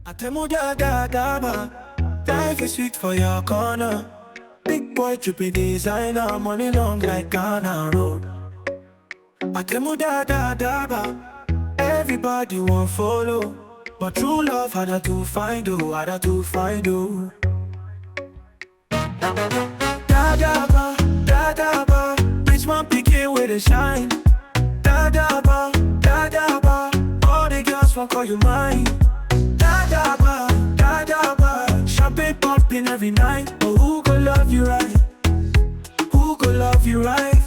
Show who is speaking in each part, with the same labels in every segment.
Speaker 1: ATEMUDA, DADA, life is sweet for your corner. Big boy trippy designer, money long like Ghana road. ATEMUDA, DADA, everybody want follow, but true love harder to find, oh, harder to find, oh. DADA, DADA, rich man picking with a shine. DADA, DADA, all the girls want call you mine. DADA, DADA, champagne popping every night. But who could love you right? Who could love you right?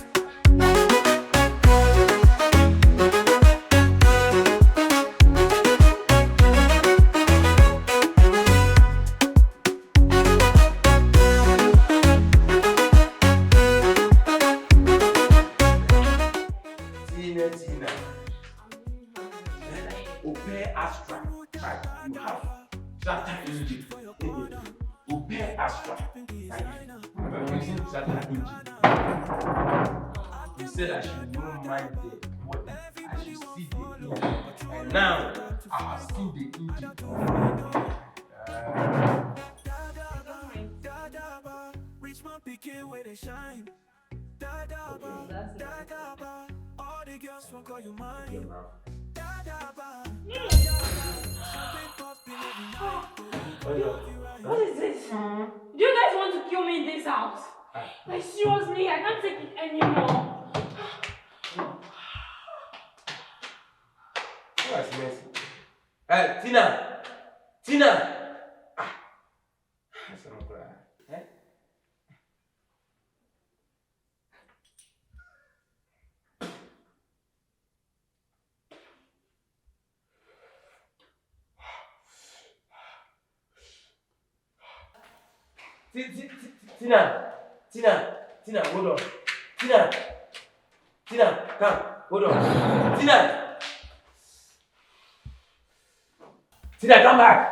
Speaker 2: Tina, Obey Astra. You have Zata engine. Obey Astra. I'm using Zata engine. You said I should not mind the body. I should see the engine. And now I have seen the engine.
Speaker 1: All the girls will call you mine.
Speaker 3: What is this? Do you guys want to kill me in this house? Like seriously, I can't take it anymore.
Speaker 2: That's messy. Tina! Tina! That's not right. Tina, hold on. Tina, come, hold on. Tina, come back.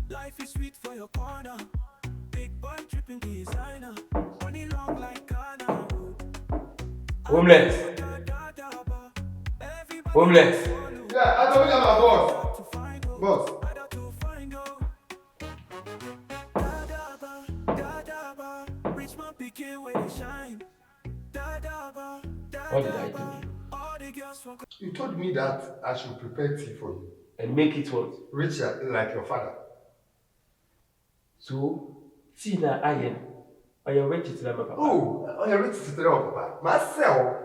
Speaker 1: Life is sweet for your corner. Big boy tripping designer. Money long like Ghana.
Speaker 2: Homeless.
Speaker 4: Yeah, I told you I'm a boss. Boss.
Speaker 2: What did I do?
Speaker 4: You told me that I should prepare tea for you.
Speaker 2: And make it what?
Speaker 4: Rich like your father.
Speaker 2: So, Tina, I am rich to them, Papa.
Speaker 4: Oh, I am rich to tell Papa. Myself.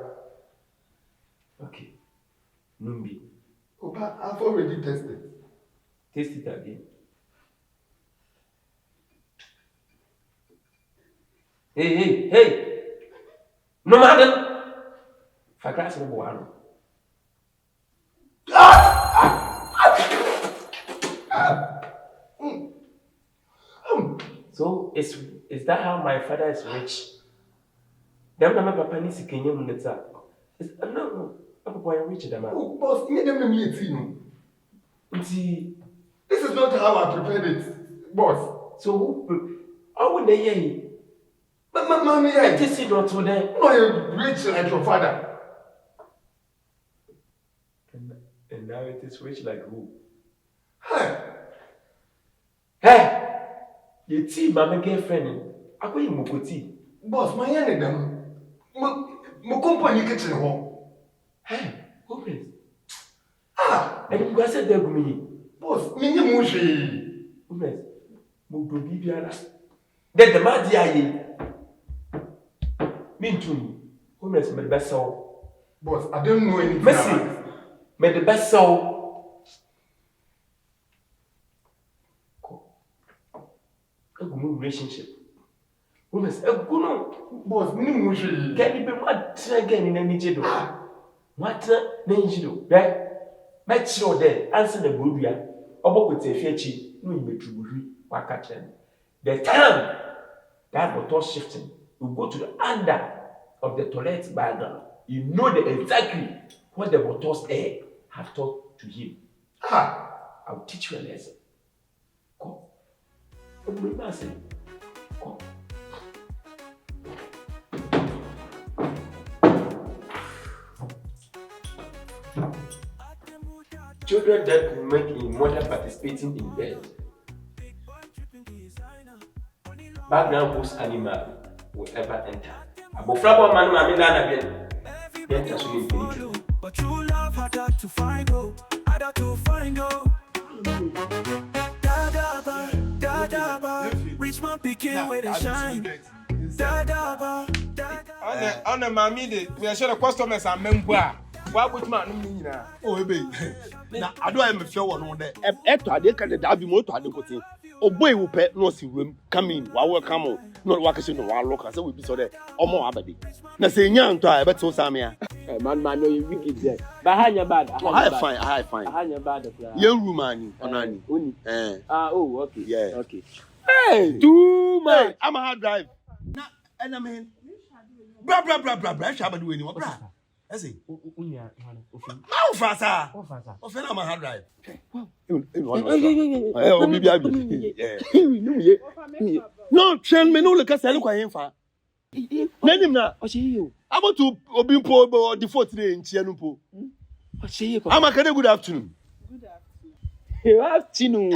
Speaker 2: Okay. Numbi.
Speaker 4: Papa, I've already tested.
Speaker 2: Taste it again. Hey! No, madam! For class number one. So, is that how my father is rich? Them my papa needs to Kenya Munetza. No, Papa, I'm rich than that.
Speaker 4: Oh, boss, you never meet
Speaker 2: See,
Speaker 4: this is not how I prepared it, boss.
Speaker 2: so, how would they hear?
Speaker 4: But mommy, I
Speaker 2: just see not to them.
Speaker 4: No, you're rich like your father.
Speaker 2: And now it is rich like who?
Speaker 4: Hey!
Speaker 2: You see, my girlfriend, I call you Mokoti.
Speaker 4: Boss, my hand them. My company kitchen home.
Speaker 2: Hey, hopeless.
Speaker 4: And
Speaker 2: you guys said that to me.
Speaker 4: Boss, me mushi.
Speaker 2: Hopeless. Modobi biara. Then the man dia me too. Hopeless, me the best soul.
Speaker 4: Boss, I don't know anything.
Speaker 2: Messi, me the best soul. A good relationship. Hopeless, a good no.
Speaker 4: Boss, me mushi.
Speaker 2: Can you be what again in any jedo? What Ninjido? Right? Make sure there, answer the Buddha. Oboko Tefiachi, no, you may true. The time that motor shifting, you go to the under of the toilet background. You know exactly what the motor's air have taught to him. I'll teach you a lesson. Come. Come. children that remain in mother participating in bed. Background host animal will ever enter. Abofrabo man mami nana bien. Enter so infinity.
Speaker 1: But true love harder to find harder to find Dada ba, rich man picking where they shine. Dada ba,
Speaker 5: on a mammy, we are sure the customers are member. Why would man mean?
Speaker 4: Oh, baby. Now, I don't have a one on there. After they can be motor, I don't oh, boy, will pet no see room come in while we come on. Not working no one look as we be so there or more abadi. Now, say young to I bet so Samia.
Speaker 2: Man, know you wicked there. Behind your bad.
Speaker 4: I fine.
Speaker 2: Behind your bad.
Speaker 4: Young woman, only.
Speaker 2: Oh, okay.
Speaker 4: Yeah.
Speaker 2: Okay. Hey, too much.
Speaker 4: I'm a hard drive. Now, and I mean, blah. Shabba doing what, blah. I see. How fast, offend I'm a hard drive. No, train me no look at Saluka in far. Name him now. I want to be poor or default today in Chianupo. I'm a good afternoon.
Speaker 2: You have Chinu.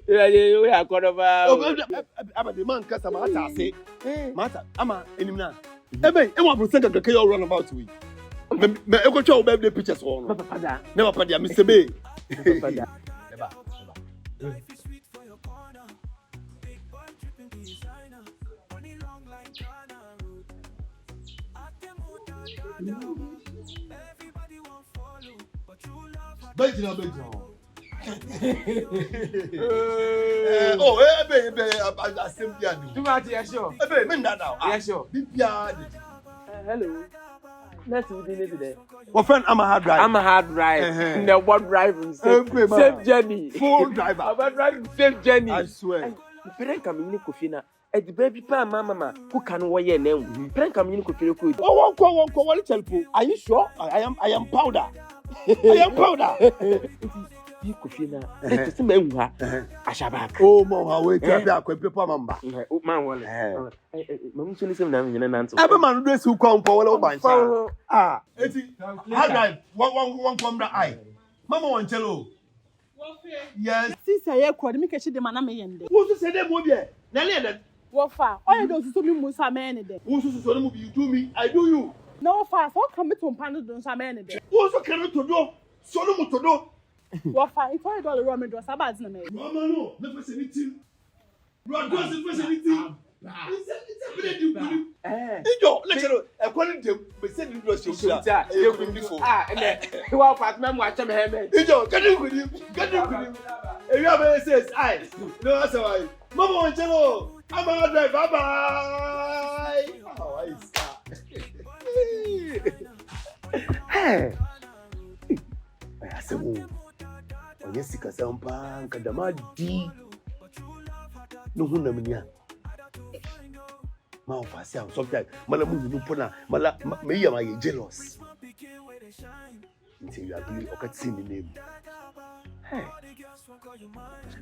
Speaker 2: We are called over.
Speaker 4: I'm the man, customer. I say, Matter, I'm a enemy. Ebe, I want to send the chaos run about we. Me go show baby pictures on. Never padia, Mr. Bay. Oh, I simply do.
Speaker 5: Too much, yes, sure.
Speaker 4: Men that now.
Speaker 5: Yes, sure.
Speaker 2: Hello. Nice to meet you today.
Speaker 4: Well, friend, I'm a hard drive.
Speaker 2: I'm a hard drive. The one driving same journey.
Speaker 4: Full driver.
Speaker 2: I'm a driving same journey.
Speaker 4: I swear.
Speaker 2: Parent coming in Kofina. At the baby pa mama who can wear your name. Parent coming in Kofina.
Speaker 4: Oh, one call. Are you sure? I am powder. I am powder.
Speaker 2: Kofina. Let's see me Ashabak.
Speaker 4: Oh, mama, wait till I can prepare mamba.
Speaker 2: Man, one. Mamma, so listen now. You know,
Speaker 4: every man dress who come for all bunch. Ah, it's hard drive. One from the eye. Mama, one cello. Yes.
Speaker 6: Since I called me, catch the man I may end.
Speaker 4: Who said that movie? Nelly,
Speaker 6: What far? All you do is to me, Musa man.
Speaker 4: who said the movie? You do me, I do you.
Speaker 6: No fast, what come to Pano don't some man.
Speaker 4: Who also cannot to do? Solomon to do.
Speaker 6: What far? If I don't remember, was about the name.
Speaker 4: No, never say anything. Rod doesn't say anything. It's a very good. Yo, let's go. According to the same industry, you're going before.
Speaker 2: And then you are part member. Watch him.
Speaker 4: Yo, get in with him. Get in with him. If you have any says, I. No, that's why. Mama, one cello. I'm a drive. Bye bye. Oh, I start. Hey. I said, oh, yes, you can say, I'm punk. Kadamadi. No, who knows me? Ma ofasi am sometimes mala mu no pona mala me ya ma jealous until you agree okati me name hey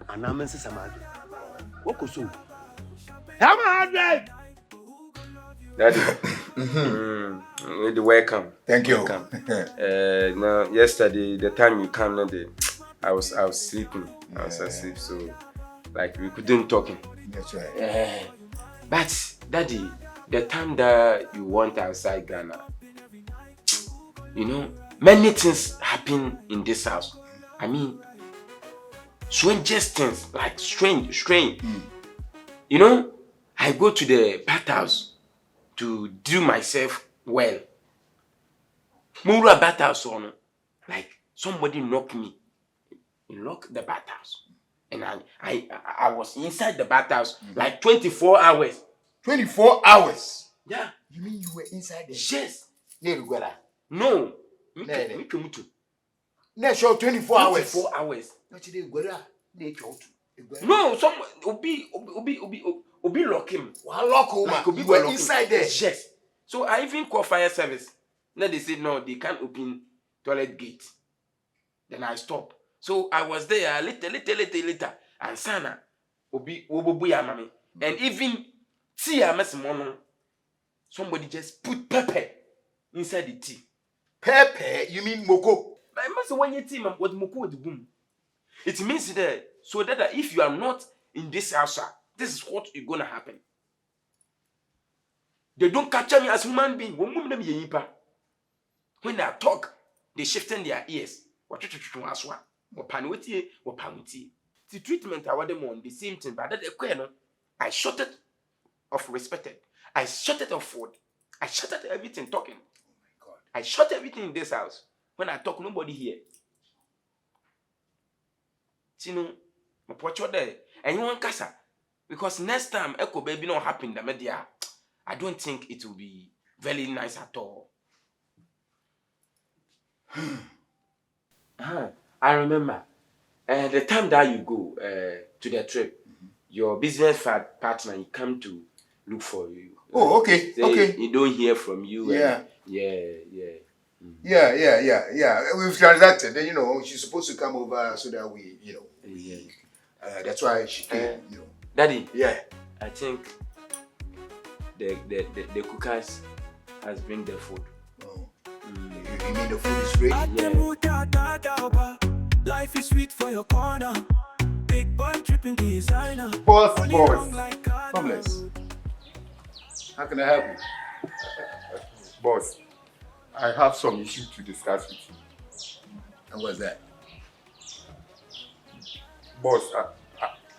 Speaker 4: ana men se samadi woko so am a 100
Speaker 2: Daddy. Welcome.
Speaker 5: Thank you.
Speaker 2: Welcome. Now yesterday the time you came I was sleeping. I was asleep, so like we couldn't talk.
Speaker 5: That's right.
Speaker 2: But Daddy, the time that you went outside Ghana, you know, many things happen in this house. I mean, strangest things, like strange. You know, I go to the bathhouse to do myself well. Mura bathhouse on, like somebody knocked me. He locked the bathhouse. And I was inside the bathhouse like 24 hours.
Speaker 5: 24 hours?
Speaker 2: Yeah.
Speaker 5: You mean you were inside there?
Speaker 2: Yes.
Speaker 5: No.
Speaker 2: No,
Speaker 5: sure 24 hours.
Speaker 2: 24 hours. No, some Obi lock him.
Speaker 5: Like you were inside there?
Speaker 2: Yes. So I even call fire service. Then they said no, they can't open toilet gate. Then I stop. So I was there later. And Sana Obi mami. And even tea somebody just put pepper inside the tea.
Speaker 5: Pepper? You mean moko?
Speaker 2: I must say, when you team, what Moko with the boom. It means that so that if you are not in this house, this is what is going to happen. They don't capture me as human being. When I talk, they shifting their ears. What you the treatment I want them on the same thing, but that I shut it off respected. I shut it off food. I shut it everything talking.
Speaker 4: Oh my God.
Speaker 2: I shut everything in this house. When I talk, nobody here. See no, my portrait there. And you want casa. Because next time Echo baby not happen the media, I don't think it will be very nice at all. I remember the time that you go to the trip, your business partner he come to look for you.
Speaker 4: Oh, okay, okay.
Speaker 2: He don't hear from you.
Speaker 4: Yeah.
Speaker 2: Yeah.
Speaker 4: Yeah. We've transacted. Then, she's supposed to come over so that we,
Speaker 2: Yeah.
Speaker 4: That's why she came,
Speaker 2: Daddy.
Speaker 4: Yeah.
Speaker 2: I think the cookers has bring the food.
Speaker 4: Oh. You mean the food is ready?
Speaker 1: ATEMUDA, DADA. Life is sweet for your corner. Big boy tripping designer.
Speaker 5: Boss.
Speaker 4: Homeless. How can I help you?
Speaker 5: Boss, I have some issues to discuss with you.
Speaker 4: And what's that?
Speaker 5: Boss,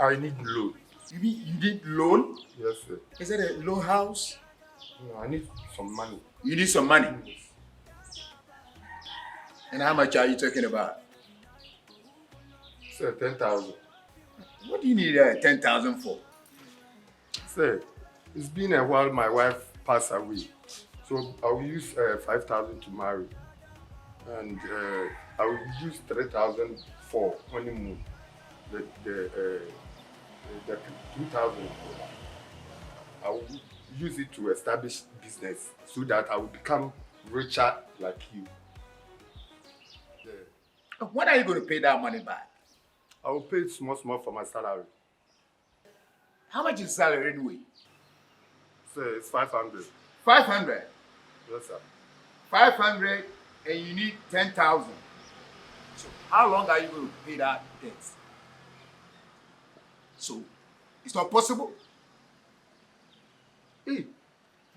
Speaker 5: I need loan.
Speaker 4: You mean you need loan?
Speaker 5: Yes, sir.
Speaker 4: Is that a loan house?
Speaker 5: No, I need some money.
Speaker 4: You need some money. And how much are you talking about?
Speaker 5: Sir, 10,000.
Speaker 4: What do you need 10,000 for?
Speaker 5: Sir, it's been a while my wife passed away. So I will use 5,000 to marry. And I will use 3,000 for honeymoon. The 2,000, I will use it to establish business so that I will become richer like you.
Speaker 4: When are you going to pay that money back?
Speaker 5: I will pay small for my salary.
Speaker 4: How much is salary anyway?
Speaker 5: Sir, it's 500.
Speaker 4: 500.
Speaker 5: Yes, sir.
Speaker 4: 500 and you need 10,000. So how long are you going to pay that debt? So it's not possible?
Speaker 5: Hey,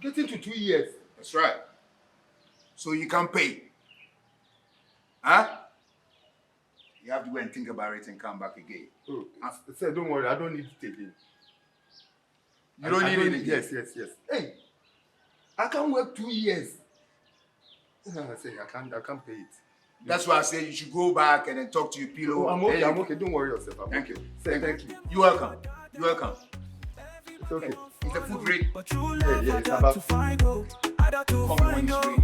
Speaker 5: get into 2 years.
Speaker 4: That's right. So you can pay. Huh? You have to go and think about it and come back again.
Speaker 5: Oh, sir, don't worry, I don't need it again.
Speaker 4: You don't need it again?
Speaker 5: Yes. Hey, I can't work 2 years. I say I can't pay it.
Speaker 4: That's why I say you should go back and then talk to your pillow.
Speaker 5: Oh, I'm okay. Don't worry yourself.
Speaker 4: Thank you.
Speaker 5: Say thank you.
Speaker 4: You're welcome.
Speaker 5: It's okay.
Speaker 4: Is the food ready?
Speaker 1: But true
Speaker 5: Yeah,
Speaker 1: love,
Speaker 5: it's about
Speaker 1: to find hope. I got to
Speaker 4: Come
Speaker 1: find
Speaker 4: when it's
Speaker 1: hope.
Speaker 4: ready.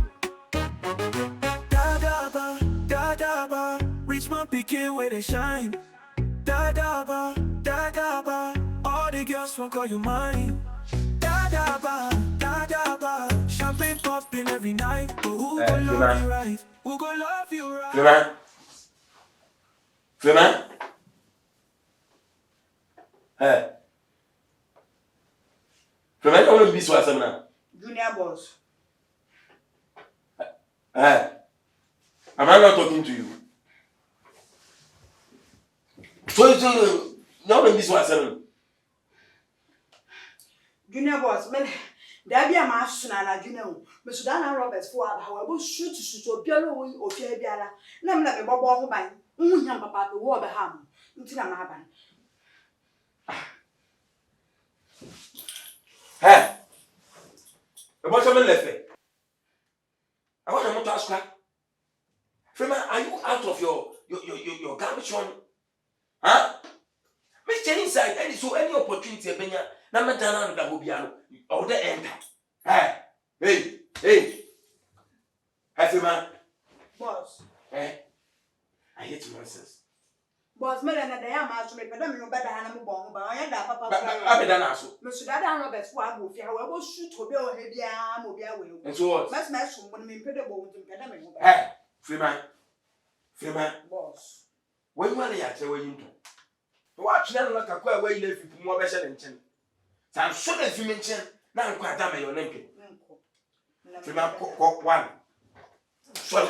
Speaker 1: Da-da-ba, reach my picking where they shine. Da-da-ba, all the girls won't call you mine. Da-da-ba, champagne popping every night. But who gon' love you right? Who gon' love you right?
Speaker 2: Frama? Hey. Frama, you want to be so awesome now?
Speaker 6: Junior boss.
Speaker 2: Hey. Am I not talking to you? So you want to be so awesome?
Speaker 6: Junior boss, man. There be a master na junior. Me Sudan Roberts for however shoot to Piero or Fiabiara. Na me na me bobo ho ban. Unhia papa be wo be ham. Nti na ma haban.
Speaker 2: Hey. About someone left. I want to ask you. Frama, are you out of your garbage one? Huh? Mr. Inside, and so any opportunity, Benya, Namadana, and Gabobiano, or the end. Hey. Frama.
Speaker 6: Boss.
Speaker 2: Eh? I hate nonsense.
Speaker 6: Boss, me na dey am aso me pedam no beda na mo bon ba. Onya da papa
Speaker 2: I better not so.
Speaker 6: me Sudan Roberts for abo fi however shoot obi o he bia mo bia we.
Speaker 2: And so what?
Speaker 6: Mas na so mo me pede bo nti pedam me.
Speaker 2: Hey, Frama.
Speaker 6: Boss.
Speaker 2: When you are there, where you do? Watch them like a queer way if you more better than 10. So I'm sure that you mention now quite damn your name. Frama, one. Swallow.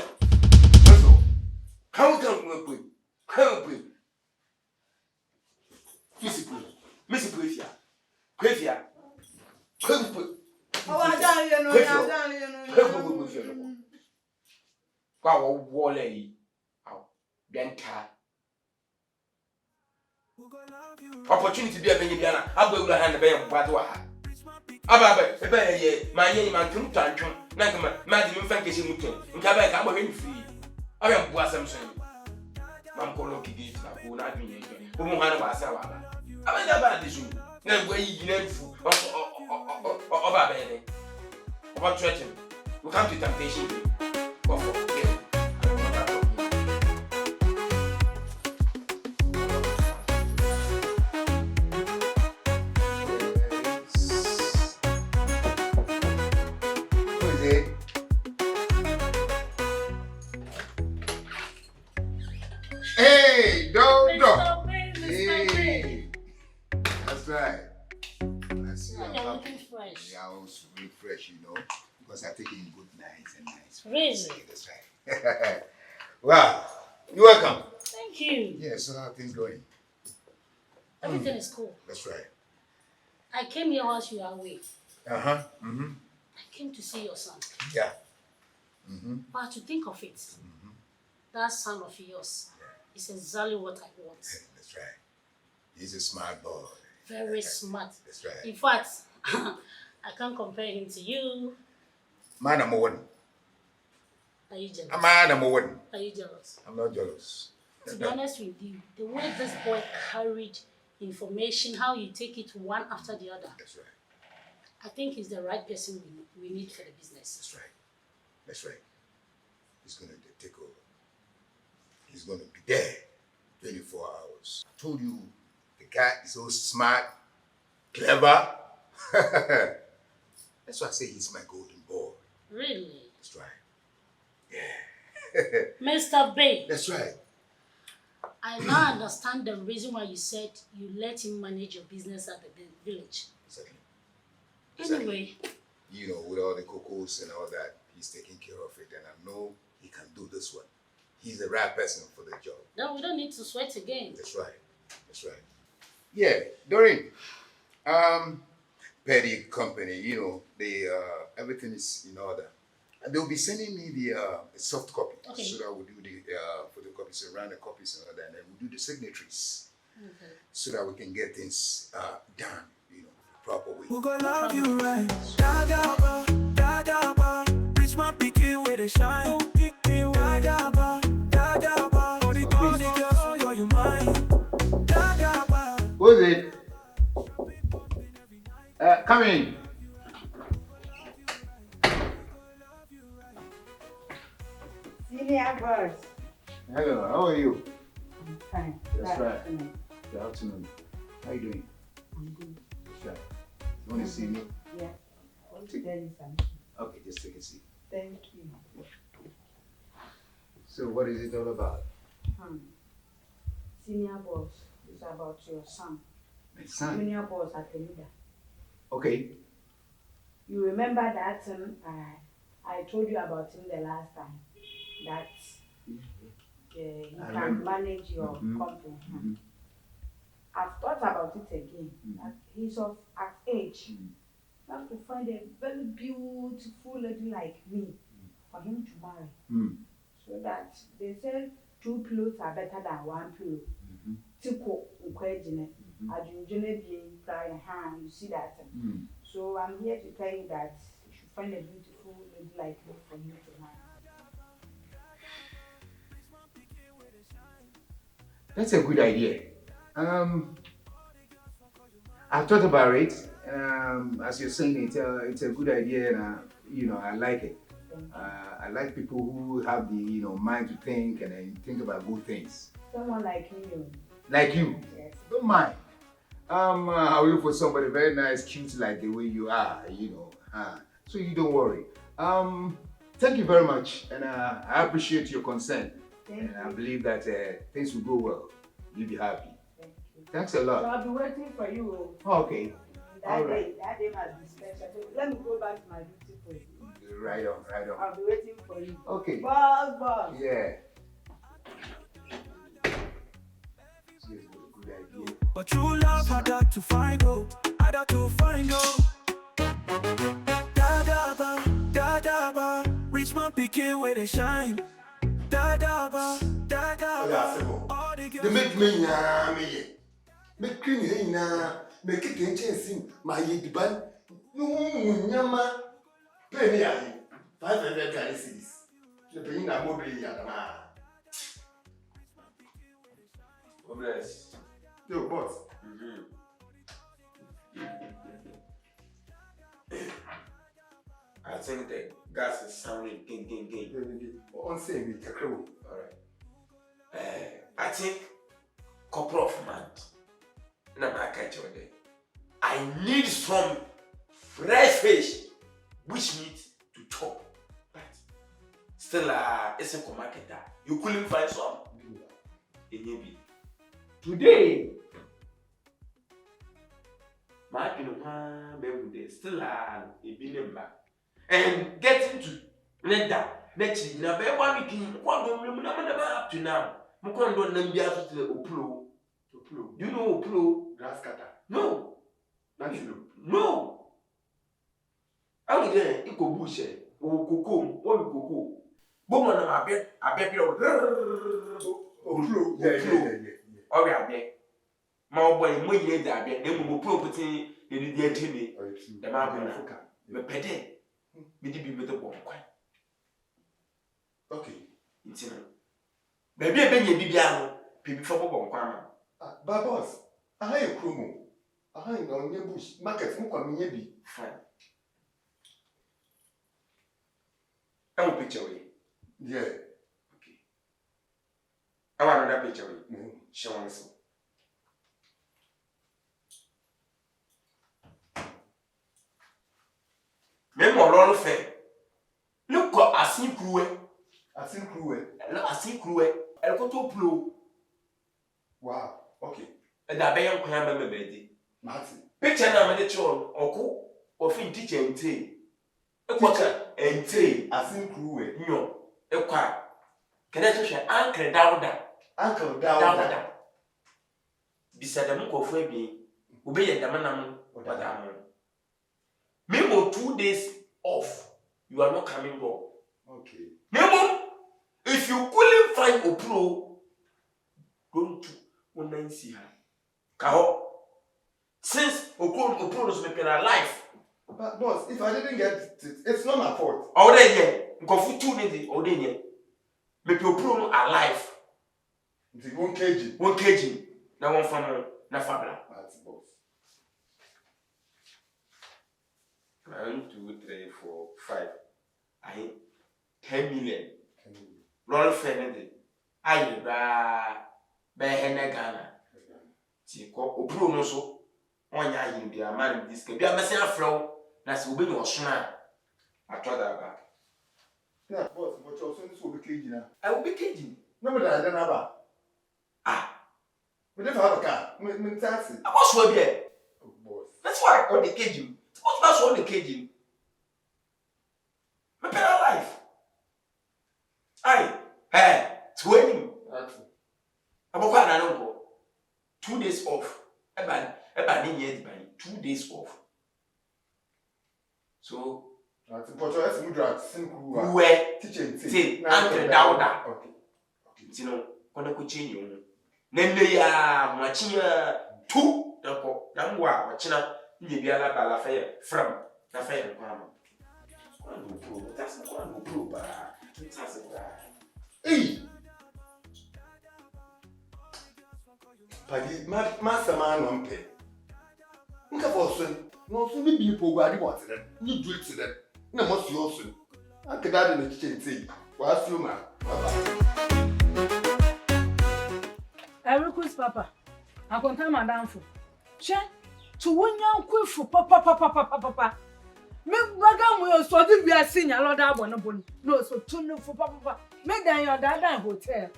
Speaker 4: How can we put? How we put? Missy Prefia. Prefia. How we put?
Speaker 6: Oh, I don't know.
Speaker 4: Wow, Wally. How? Benta. Opportunity be a Benediana. I will hand the bay of Badua. Abba, the bay, my name and two tantrum. Nakama, Madame Fantasy Mutin. In Quebec, I'm going free. I am Boissam. Mam Coloki gate, who not be who had a Basawa. I never had this room. Then where you get food or Babene. About threatening. We come to temptation.
Speaker 7: Hey, Dodo.
Speaker 3: Mr. Babe,
Speaker 7: Hey, that's right. I see
Speaker 3: You're looking fresh.
Speaker 7: Yeah, I was really fresh, because I take in good nights and nights.
Speaker 3: Really?
Speaker 7: Yeah, that's right. Wow, you're welcome.
Speaker 3: Thank you.
Speaker 7: Yeah, so how are things going?
Speaker 3: Everything is cool.
Speaker 7: That's right.
Speaker 3: I came here whilst you were away.
Speaker 7: Uh-huh. Mm-hmm.
Speaker 3: I came to see your son.
Speaker 7: Yeah. Mm-hmm.
Speaker 3: But to think of it, that son of yours is exactly what I want.
Speaker 7: That's right. He's a smart boy.
Speaker 3: Very smart.
Speaker 7: That's right.
Speaker 3: In fact, I can't compare him to you.
Speaker 7: Man, number one.
Speaker 3: Are you jealous?
Speaker 7: Man, number one.
Speaker 3: Are you jealous?
Speaker 7: I'm not jealous.
Speaker 3: To be honest with you, the way this boy carried information, how you take it one after the other,
Speaker 7: That's right.
Speaker 3: I think he's the right person we need for the business.
Speaker 7: That's right. That's right. He's going to take over. He's going to be there 24 hours. I told you, the guy is so smart, clever. That's why I say he's my golden boy.
Speaker 3: Really?
Speaker 7: That's right. Yeah.
Speaker 3: Mr. Bay,
Speaker 7: That's right.
Speaker 3: I now understand the reason why you said you let him manage your business at the village.
Speaker 7: Exactly.
Speaker 3: Anyway,
Speaker 7: With all the cocos and all that, he's taking care of it. And I know he can do this one. He's the right person for the job.
Speaker 3: then we don't need to sweat again.
Speaker 7: That's right. That's right. Yeah, Doreen. Petty company, they everything is in order. And they'll be sending me the soft copy.
Speaker 3: Okay.
Speaker 7: So that we'll do the photocopies, around the copies and all that, and then we'll do the signatories.
Speaker 3: Okay.
Speaker 7: So that we can get things done, the proper way.
Speaker 1: Who gon' love you right? Da-da-ba, bitch, my picky with a shine. Da-da-ba, all the girls, you're your mind. Da-da-ba.
Speaker 7: Who's it? Come in.
Speaker 6: Senior boss.
Speaker 7: Hello, how are you?
Speaker 6: I'm fine.
Speaker 7: That's right.
Speaker 6: afternoon.
Speaker 7: Good afternoon. How you doing?
Speaker 6: I'm good.
Speaker 7: That's right. You want to see me?
Speaker 6: Yeah. I want to tell you something.
Speaker 7: Okay, just take a seat.
Speaker 6: Thank you.
Speaker 7: So what is it all about?
Speaker 6: Senior boss, it's about your son.
Speaker 7: My son.
Speaker 6: Junior boss at ATEMUDA.
Speaker 7: Okay.
Speaker 6: You remember that I told you about him the last time? That you
Speaker 7: I
Speaker 6: can
Speaker 7: remember.
Speaker 6: manage your company. I've thought about it again. That he's at age. You have to find a very beautiful lady like me for him to marry. So that they say 2 pillows are better than 1 pillow. Tiko ukwejine, ajunjune being crying hand. You see that? So I'm here to tell you that you should find a beautiful lady like me for you to marry.
Speaker 7: That's a good idea. I've thought about it. As you're saying, it's a good idea, and I like it. I like people who have the mind to think and then think about good things.
Speaker 6: Someone like you.
Speaker 7: Like you.
Speaker 6: Yes.
Speaker 7: Don't mind. I'll look for somebody very nice, cute, like the way you are. So you don't worry. Thank you very much, and I appreciate your concern. And I believe that things will go well. You'll be happy.
Speaker 6: Thank you.
Speaker 7: Thanks a
Speaker 6: So
Speaker 7: lot.
Speaker 6: I'll be waiting for you.
Speaker 7: Okay. All
Speaker 6: That
Speaker 7: right.
Speaker 6: day must be special. So let me go back to my beautiful.
Speaker 7: Right on, right on.
Speaker 6: I'll be waiting for you.
Speaker 7: Okay.
Speaker 6: Boss.
Speaker 7: Yeah. Yes, good idea.
Speaker 1: But true love harder to find, oh, harder to find, oh. DADA ba, DADA ba, rich man picking where they shine. DADA ba, DADA ba, all the
Speaker 5: The
Speaker 1: girls.
Speaker 5: make me me. Make clean na, make it chance my diban. No nyama. Pay me 500 currencies. The pay na mo be ya na.
Speaker 2: Bless.
Speaker 5: Yo, boss.
Speaker 2: I think the gas is sounding gain.
Speaker 5: On say me kakro.
Speaker 2: Alright. I think couple of months. Na ma catch you there. I need some fresh fish, which meat to chop. But still, it's a market. You couldn't find some. Maybe today. My baby, still a billion back. And getting to next year, now, baby, one week, one don't up to now. Mukon don't let me out to the Oplo. You know Oplo?
Speaker 5: Grass cutter.
Speaker 2: No.
Speaker 5: Not you.
Speaker 2: No. I was there, it could bush, or cocoa, or cocoa. Woman, I bet you.
Speaker 5: Oplo. Yeah.
Speaker 2: Oh, yeah, there. My boy, when you there, then we will property in the TV. The man, the pede. Me di bi the bomb.
Speaker 5: Okay.
Speaker 2: It's in. Baby, a penny bibiano, people for bomb.
Speaker 5: But boss, I have Krumo. I have on your bush. Market, Muka Miyabi.
Speaker 2: Fine. I will picture you.
Speaker 5: Yeah.
Speaker 2: Okay. I want another picture you. Show us. Même on le fait. Le corps a si cloué. Elle a si cloué. Elle compte au plus.
Speaker 5: Wow. Okay.
Speaker 2: Elle a bien qu'on a même bébé.
Speaker 5: Martin.
Speaker 2: Picture na me de chon. Oko. Ofin teacher ente. Teacher ente.
Speaker 5: Asin Kruwe.
Speaker 2: Nyo. Ekwa. Kena hwehwe Uncle DADA.
Speaker 5: Uncle DADA.
Speaker 2: Bisa dem kofo abi. Obe ye dem na mo. Wadam. Memo 2 days off. You are not coming back.
Speaker 5: Okay.
Speaker 2: Memo, if you couldn't find a pro, don't you see her. Kaho. Since Opro is making her life.
Speaker 5: But boss, if I didn't get it, it's not my fault.
Speaker 2: All day yeah. Go for 2 days. All day yeah. Make your pro alive.
Speaker 5: It's 1 kg.
Speaker 2: 1 kg. Na one family. Na fabla.
Speaker 5: That's boss.
Speaker 2: 1, 2, 3, 4, 5. I 10 million. Roll Fenedy. I be hene Ghana. Ti ko Opro no so. Onya yin bia man this ke bia mesen afro na se obi no sona. Atwa that back.
Speaker 5: Yeah, boss, but your son is will be kg now.
Speaker 2: I will be kidding.
Speaker 5: No, but I don't have. But if I have a car, me taxi.
Speaker 2: I was well there.
Speaker 5: Oh, boss.
Speaker 2: That's why I call the cage. What was on the cage? My better life. Hey, 20. I'm going to 2 days off. About 2 days off. So,
Speaker 5: That's important. Let's move to Simku.
Speaker 2: where
Speaker 5: Teaching.
Speaker 2: say Uncle DADA.
Speaker 5: Okay.
Speaker 2: You know, when I could change you. Nende ya machina 2 dako. Namwa machina ni biala bala fire Frama. Na fire Frama. That's not one pro ba. That's
Speaker 5: Hey! Paddy, master man on pay. Look at Boston. No, so maybe you go to what then. You do it to them. No, most you also. I could add in the kitchen tea. What's your man?
Speaker 6: I request Papa. I can tell Madame for. She to one young quick for Papa. Me baga mo so di bia senior lord abon no so tunu for Papa. Me dan your dada hotel.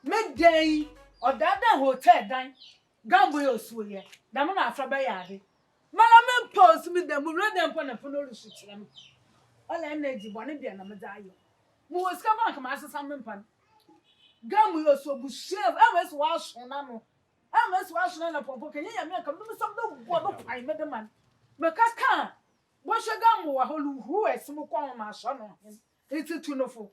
Speaker 6: Me dan or dada hotel dan. Gambo yo so ye. Da mo na afra be yade. Mala me post me dem read dem pon na fono receipt dem. All energy bone bia na me da yo. Mo was ka bank ma asesa me pan. Gamu yo so bushie. Amos wash onano. Amos wash na popo kenye ya me kam no some no go no pai me de man. Me kaka. Bo gamu wa holu hu esimu kwa ma so no. Iti tunofo.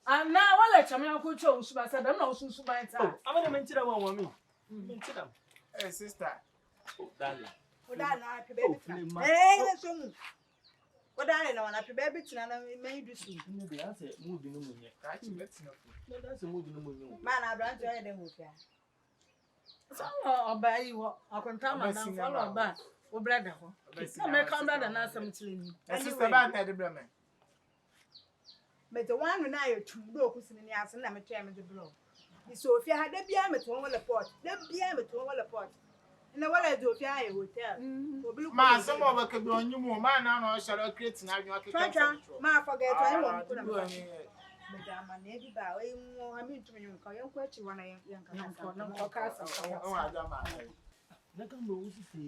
Speaker 6: And now wala chame akocho usuba sa dem na usuba ta.
Speaker 2: Amana mentira wa me. Mentira.
Speaker 8: Hey, sister.
Speaker 2: Darling.
Speaker 6: Oda na happy baby. Eh, so mu. Oda na happy baby tina na me do so.
Speaker 2: No be answer mood no munye.
Speaker 8: Ka chi metina.
Speaker 2: No that's mood no munye.
Speaker 6: Man abran to dem ofia. So oba yi wo akonta ma na follow ba. O brother ho. Na me come brother na asem tire ni.
Speaker 8: Sister ba na de brame.
Speaker 6: But the one na you to do kusini ni ase na me try me de bro. So ofia ha da bia me to wala port. Da bia me to wala port. Na wala do ofia e hotel.
Speaker 8: Ma some of ka bi onyum ma na na o share create na adwo akeka.
Speaker 6: Ma forget I want to
Speaker 8: know.
Speaker 6: Madam na e bi ba we mo ami ntumi yin ka yen kwa chi wana yen ka na ka sa
Speaker 8: O ada ma.
Speaker 2: Na kan no usi se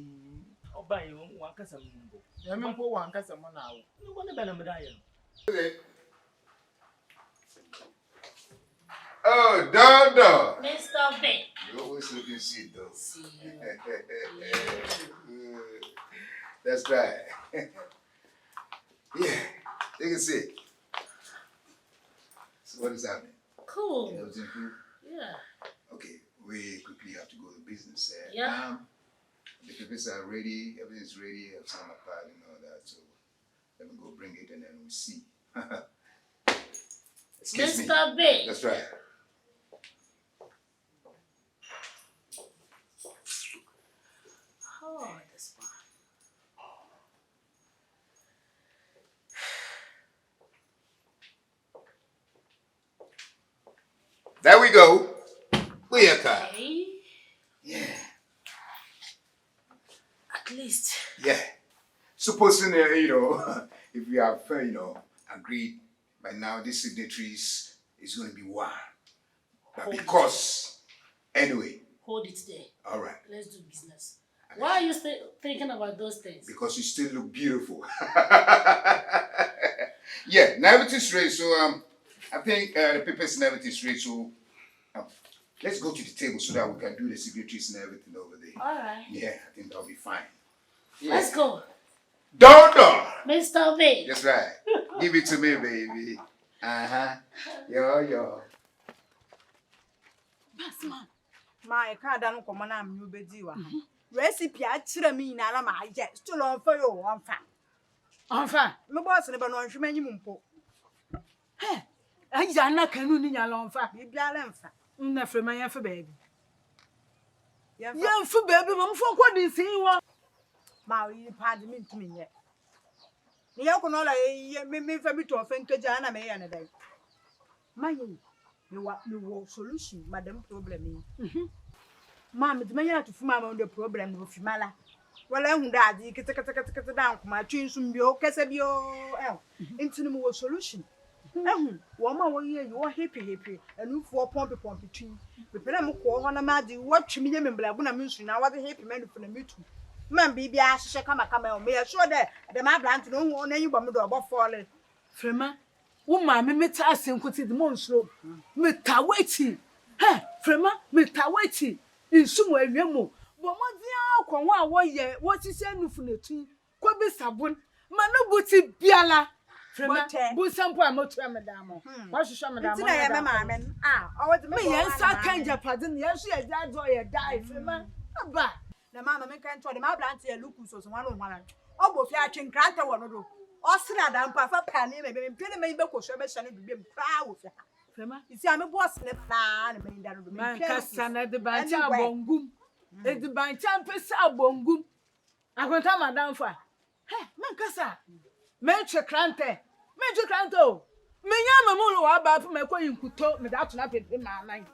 Speaker 2: oba yi won kasa mbo.
Speaker 8: Ya me mpo wan kasa mo na wo.
Speaker 2: No wona be na me da ye.
Speaker 7: Oh, Dada.
Speaker 3: Mr. B.
Speaker 7: You always looking sweet, though.
Speaker 3: See you.
Speaker 7: That's right. Yeah, take a seat. So what is happening?
Speaker 3: Cool.
Speaker 7: Everything cool?
Speaker 3: Yeah.
Speaker 7: Okay, we quickly have to go to business.
Speaker 3: Yeah.
Speaker 7: The papers are ready, everything's ready, I've signed my part and all that, so let me go bring it and then we'll see. Excuse me.
Speaker 3: Mr. B.
Speaker 7: That's right.
Speaker 3: Oh, this one.
Speaker 7: There we go. Booyaka.
Speaker 3: Okay.
Speaker 7: Yeah.
Speaker 3: At least.
Speaker 7: Yeah. Supposing, if we have, agreed by now, these signatories is going to be one. But because, anyway.
Speaker 3: Hold it there.
Speaker 7: All right.
Speaker 3: Let's do business. Why are you still thinking about those things?
Speaker 7: Because you still look beautiful. Yeah, now everything's ready. So, I think the papers and everything's ready. So, let's go to the table so that we can do the signatories and everything over there.
Speaker 3: All right.
Speaker 7: Yeah, I think that'll be fine. Yeah.
Speaker 3: Let's go.
Speaker 7: Dada!
Speaker 3: Mr. B.
Speaker 7: That's right. Give it to me, baby. Yo.
Speaker 6: Basman. My card don't come on am you be diwa. Recipe a chira me na la ma je. Still on for you on fa. Enfin, me boss ne ba no nhwe manyi mumpo. He. Aja na kanu ni nya la onfa. Bi bia la mfa. Na frema ya fa baby. Ya fa baby mam fo ko di sin wo. Ma yi pad me ntumi nye. Ni ya ko no la me fa bi to fa nkeja na me ya ne dai. Mayi. Me wo solution madam problem yi. Ma me dmanya to fuma ma the problem no fimala. Wala hu da adi kete da nkoma twin bi o kese bi o ntini mo solution. Wo ma wo ye wo happy anu fo pomp twin. Pepe na mo ko ho na ma di wo twimi ye membla bu na me nsu na wo de happy man fu na metu. Man bi bia hye kama o me sure de ma brand no hu na yin bom do obo fall. Frema wo ma me meta asenkuti de mo nsuro. Meta weti. Frema meta weti. Insumo awiemu. Bomodia akwo a wo ye wo sise nufu netu ko bi sabun manu buti biala frema bu sampo amotu amedamo wa hwehwe amedamo ntina ye mama amen owo de me yensa kan japade ne yeso ye jajo ye dai frema aba na mama me kan to de ma blant ye luku so wan hwana obo fi atwen kranta wo no do o sina da mpa fa pa ne me mpene me be kohwe be hye no bibem pra wo fi frema isi ame boss ne na ne me ndaro do me kasa na de ba cha bongum edi ban champesa abongum akonta madam fa man kasa menche krante o menya mamulo wa ba fa mekọ yinkuto me da tuna pepe ma nan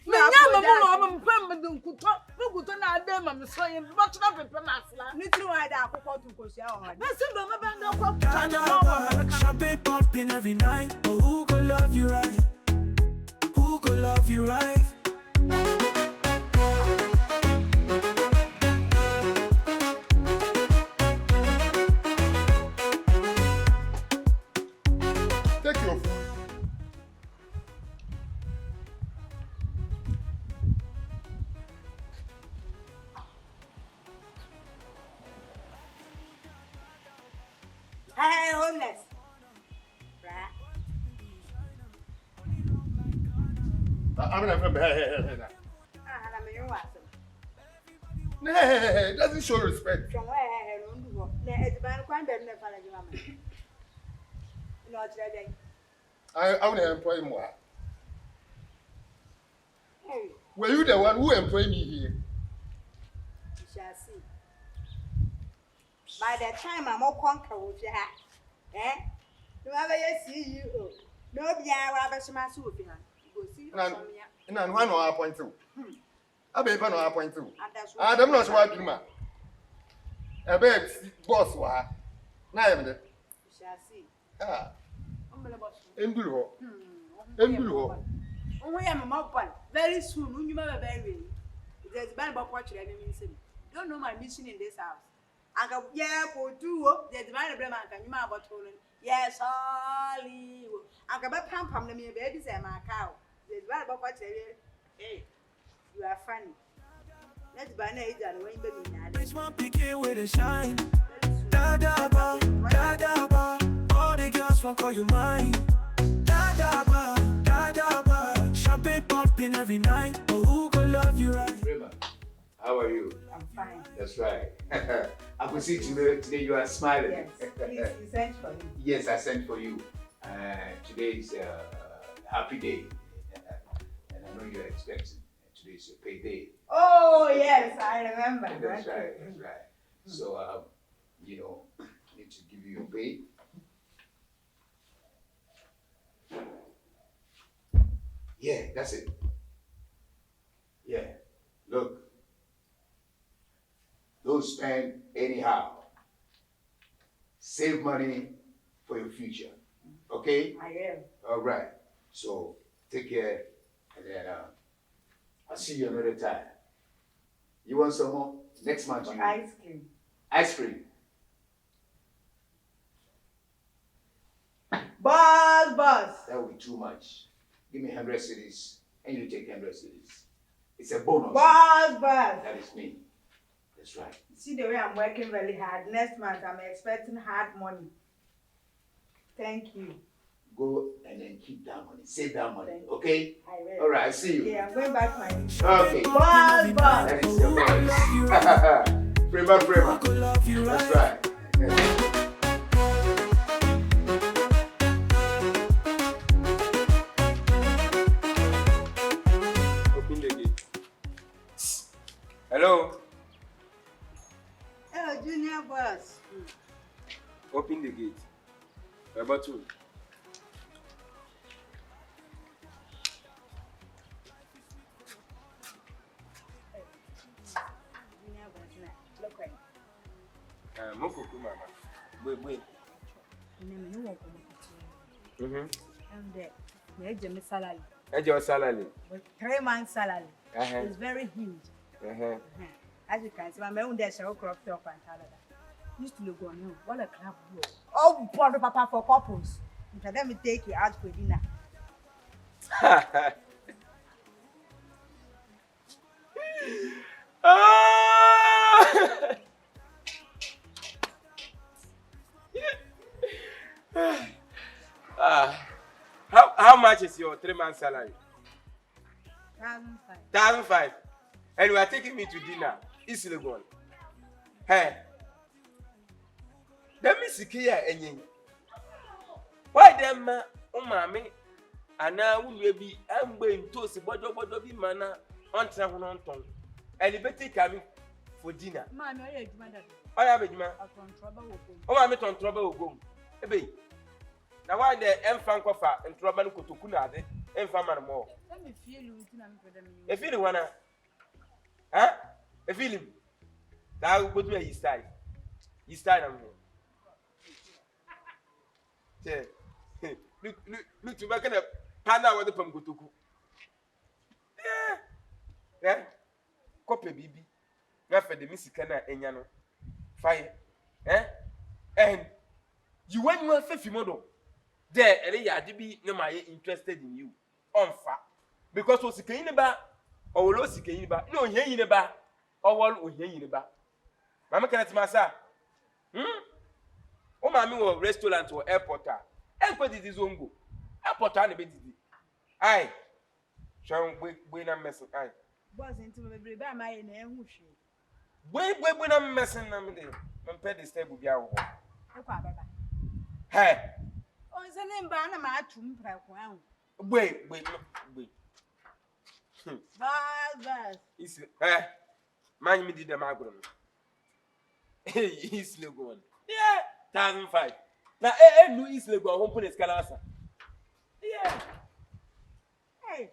Speaker 6: menya mamulo wa mpem me nkuto na ade ma me so yin ba tuna pepe ma asla ni tiri wa da akokọ tu kosi a wa na se do me ba ndo ko tana ma ba
Speaker 1: Champagne popping every night. Oh, who could love you right? Who could love you right?
Speaker 5: Take your food.
Speaker 6: homeless. Right?
Speaker 5: I'm not from
Speaker 6: And I'm your wife.
Speaker 5: No, it doesn't show respect.
Speaker 6: From where I don't do. It's been quite better than Fanny. Not ready.
Speaker 5: I want to employ more.
Speaker 6: Hey,
Speaker 5: Were you the one who employed me here?
Speaker 6: you shall see. By the time I'm all conquer with your hat, eh? Whoever you see you, no, be I have some soup. Go see
Speaker 5: And one or point two. I be one or point two.
Speaker 6: and that's
Speaker 5: I don't know what you mean. A bed boss, what? Now,
Speaker 6: you shall see.
Speaker 5: ah,
Speaker 6: Unbelievable.
Speaker 5: Embulo.
Speaker 6: We am a mouth one. Very soon, when you never bury. There's bad about what you're missing. Don't know my mission in this house. I go, yeah, for two, there's my blame. Can you about holding? Yes, Ollie. I got a pump from the babies and my cow. There's bad about what you're hey, you are funny. Let's ban it and wait, baby.
Speaker 1: Rich man picking with a shine. Dada ba, dada ba. All the girls want call you mine. Dada ba, dada ba. Champagne popping every night. Oh, who could love you right?
Speaker 7: Frama, how are you?
Speaker 6: I'm fine.
Speaker 7: That's right. I could see today you are smiling.
Speaker 6: Yes, please, you sent for me.
Speaker 7: Yes, I sent for you. Today is a happy day. And I know you're expecting. Today is your payday.
Speaker 6: Oh, yes, I remember.
Speaker 7: That's right. So, you know, I need to give you your pay. Yeah, that's it. Yeah, look. Don't spend anyhow. Save money for your future. Okay?
Speaker 6: I am.
Speaker 7: All right. So, take care. And then, I'll see you another time. You want some more? Next month, you
Speaker 6: Ice cream.
Speaker 7: ice cream.
Speaker 6: Boss.
Speaker 7: That will be too much. Give me 100 cities, and you take 100 cities. It's a bonus.
Speaker 6: Boss.
Speaker 7: That is me. That's right.
Speaker 6: See the way I'm working really hard. Next month, I'm expecting hard money. Thank you.
Speaker 7: Go and then keep that money. Save that money.
Speaker 6: Thank you.
Speaker 7: Okay?
Speaker 6: I will.
Speaker 7: All right. I see you.
Speaker 6: Yeah, I'm going back to my
Speaker 7: Okay.
Speaker 6: boss.
Speaker 7: That is your voice. Frama. That's right.
Speaker 2: Open the gate. Hello.
Speaker 6: Oh, junior boss.
Speaker 2: Open the gate. Number 2.
Speaker 6: Junior boss. Look right.
Speaker 2: Mokoko mama. Wait.
Speaker 6: I'm there. My salary.
Speaker 2: And your salary.
Speaker 6: But 3 months salary.
Speaker 2: Uh-huh.
Speaker 6: It's very huge.
Speaker 2: Uh-huh.
Speaker 6: As you can see, my own dash shall crop top and Canada. Used to look on you. What a crap. Oh, poor papa for couples. Let me take you out for dinner.
Speaker 2: How much is your 3-month salary?
Speaker 6: 1,005.
Speaker 2: 1,005. And you are taking me to dinner. It's illegal. Hey. Let me see here any. Why them mommy and now will be I'm going to see what be manna on town. And the better coming for dinner.
Speaker 6: Mammy, I am mad.
Speaker 2: I have a man.
Speaker 6: Trouble.
Speaker 2: Oh, I'm on trouble will go. Ebe. Now why the enfant cover and trouble to kuna de enfant more.
Speaker 6: Let me feel you.
Speaker 2: If you wanna, huh? If you that will put me his time. His time I'm here. Look to back in a panda with the Pamgutuku. Yeah. Copy, baby. Not for the Missicana and Yano. Fire. And you went you are 50 model. There, and they be no my interested in you. On fat. Because what's the cane about or lost the cane about? No, here in the bar or one or here in the bar. Mamma can't massa. O ma mi wo restaurant or airport a. En ko didi zongo. Airport a na be didi. Ai. Shall we na messing ai.
Speaker 6: Boss into me be ba my na ehu hwe.
Speaker 2: We na messing na me dey. Me pay the stable bia wo.
Speaker 6: E kwa baba.
Speaker 2: Hey.
Speaker 6: On se ne mba na ma atum pra kwa ahụ.
Speaker 2: Wait.
Speaker 6: Bas.
Speaker 2: Is man me did the magro. Hey, is lego one. Yeah, 1005. Now no is lego home put escalasa. Yeah.
Speaker 6: Hey.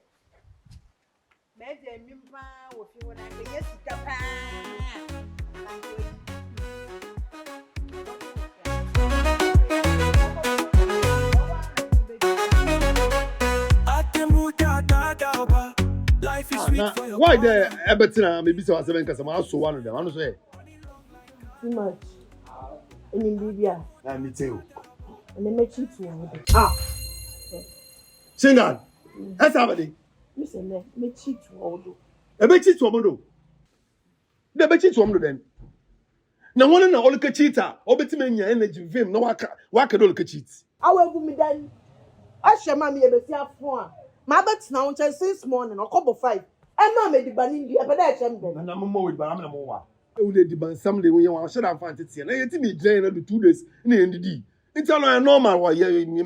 Speaker 6: Me de mimpa wo fi wona ke yesika pa.
Speaker 1: ATEMUDA DADA. Life is sweet for your
Speaker 4: Why the Ebetina maybe so 7 cause I'm also one of them. I don't say.
Speaker 9: Too much. In Libya.
Speaker 4: Me too.
Speaker 9: And they make you too.
Speaker 4: Shingan. That's happening.
Speaker 9: Listen, make you too old.
Speaker 4: E be cheat woman. They be cheat woman then. Na one na all ka cheater. Obetime nya energy vim na waka do ka cheat.
Speaker 9: Awe me dan. Ashema me be tia fo a. Ma bet na won since morning or couple 5. E ma me di bani ndi e be da chem dem.
Speaker 4: Na mo with ba na mo wa. E we di ban some day when you wan share am fan tete. Na yeti me drain na do 2 days na ndidi. It's all normal wa ye me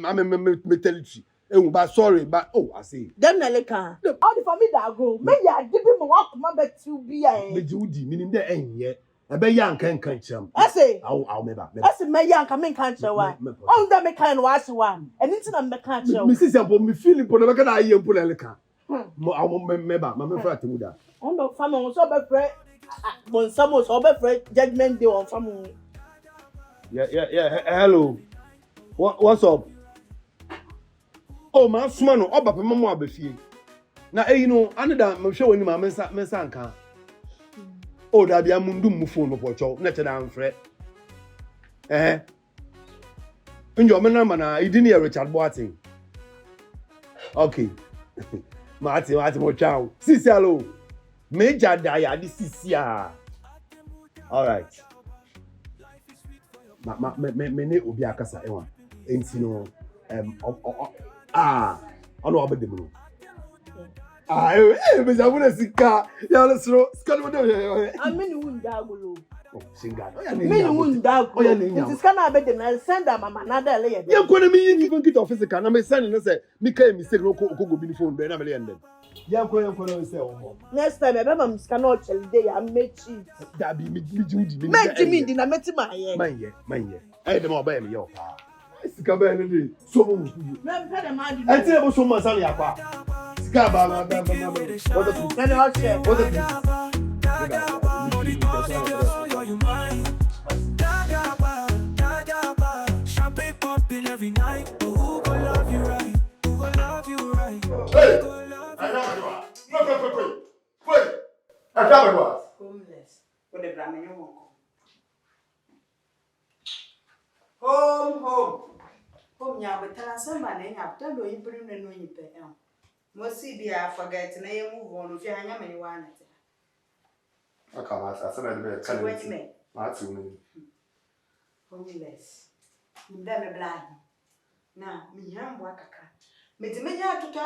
Speaker 4: tell you. But sorry, but I say.
Speaker 9: Dem na leka. All the family that go. Me ya dibi mo wa kuma bet you be ya.
Speaker 4: Me judi meaning there enye. E be ya nkan cham.
Speaker 9: I say.
Speaker 4: I'll meba.
Speaker 9: I say me ya nkan me kan chewa. On da me kan wa se wa. Eni na me kan chewa.
Speaker 4: Me see sample me feel po na be ka aye mpo na leka. Mo meba, ma me fra ATEMUDA.
Speaker 9: On do family so be frɛ. Bon samo so be frɛ judgment day on family.
Speaker 4: Yeah. Hello. What's up? Oh, my smart no. Oba pe mama abefie. Na you know, another me hwe wani ma mensa nka. Oh, da bia mundu mu phone no pocho. Na che da mfre. Njo me na mana idini ya Richard Boating. Okay. Mati mo chao. Sisi hello. Meja da ya di sisi ah. All right. Me ne obi akasa ewa. Enti no ono abede bro. Me zabuna sika. Ya lesro. Sika no de.
Speaker 9: Ameni wunda agolo.
Speaker 4: Oh, singa.
Speaker 9: Me ni wunda agolo.
Speaker 4: Oya ne nya.
Speaker 9: This kana abede na send am na da le ye.
Speaker 4: Ye ko na me yin even kit of physical na me send no say me kai mistake no ko go bi ni phone be na me le yende. Ye ko no say o.
Speaker 9: Next time e be mam sika na o chele dey ya mechi.
Speaker 4: Da bi me judi me.
Speaker 9: Me jimi ndi na meti ma ye.
Speaker 4: Man ye. Eh dem oba me ye o pa. Sika be ni dey. So mo mu.
Speaker 9: Me pe de ma di.
Speaker 4: E ti e bo so man san ya pa. Sika ba. What the
Speaker 9: Can you share?
Speaker 4: What the
Speaker 1: Champagne popping every night. Oh, who gon' love you right? Who gon' love you right?
Speaker 5: Hey! Wait! I can't do it.
Speaker 6: Homeless. For the Brahmin won't Home ya but tell us somebody have done you bring the no you pay. Mosi be I forget na you move on if you hang many one.
Speaker 5: Okay, I said I'd be
Speaker 6: So what you mean?
Speaker 5: That's you.
Speaker 6: Homeless. Mda me blind. Na mi hambo akaka. Meti menya tuta.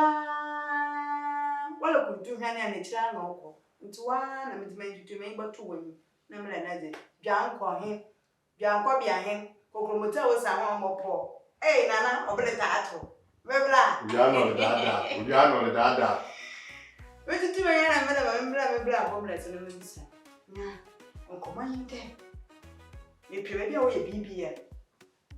Speaker 6: Wala kuntu hane anechira na oko. Nti wa na meti menju tu me gbatu wani. Na mla na de. Janko he. Janko bia he. Kokromota wo sa ho mopo. Eh nana obeleta ato. Mebla.
Speaker 5: We are not the dada.
Speaker 6: Wetu tu me yana mebla homeless no nsa. Na onko manyite. Me pere bia wo ye BBL.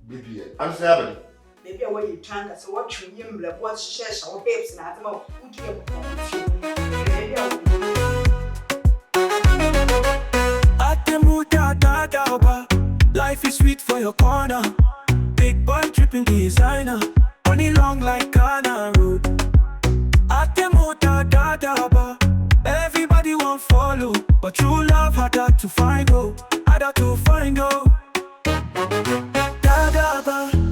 Speaker 5: BBL. I'm saying.
Speaker 6: Maybe away you tranga, so what you him, like what shares our babes and Atamo, who give
Speaker 1: ATEMUDA DADA. Life is sweet for your corner. Big boy tripping designer. Money long like Ghana Road. ATEMUDA DADA. Everybody want follow, but true love harder to find go. Harder to find go.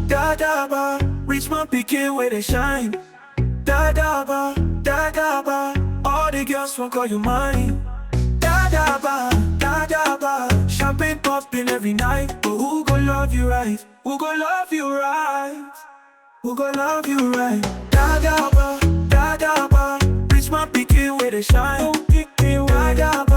Speaker 1: DADA, rich man picking where they shine. DADA, all the girls won't call you mine. DADA, Champagne popping every night. But who gon' love you right? Who gon' love you right? Who gon' love you right? Da da ba, rich man picking with a shine. Da da ba.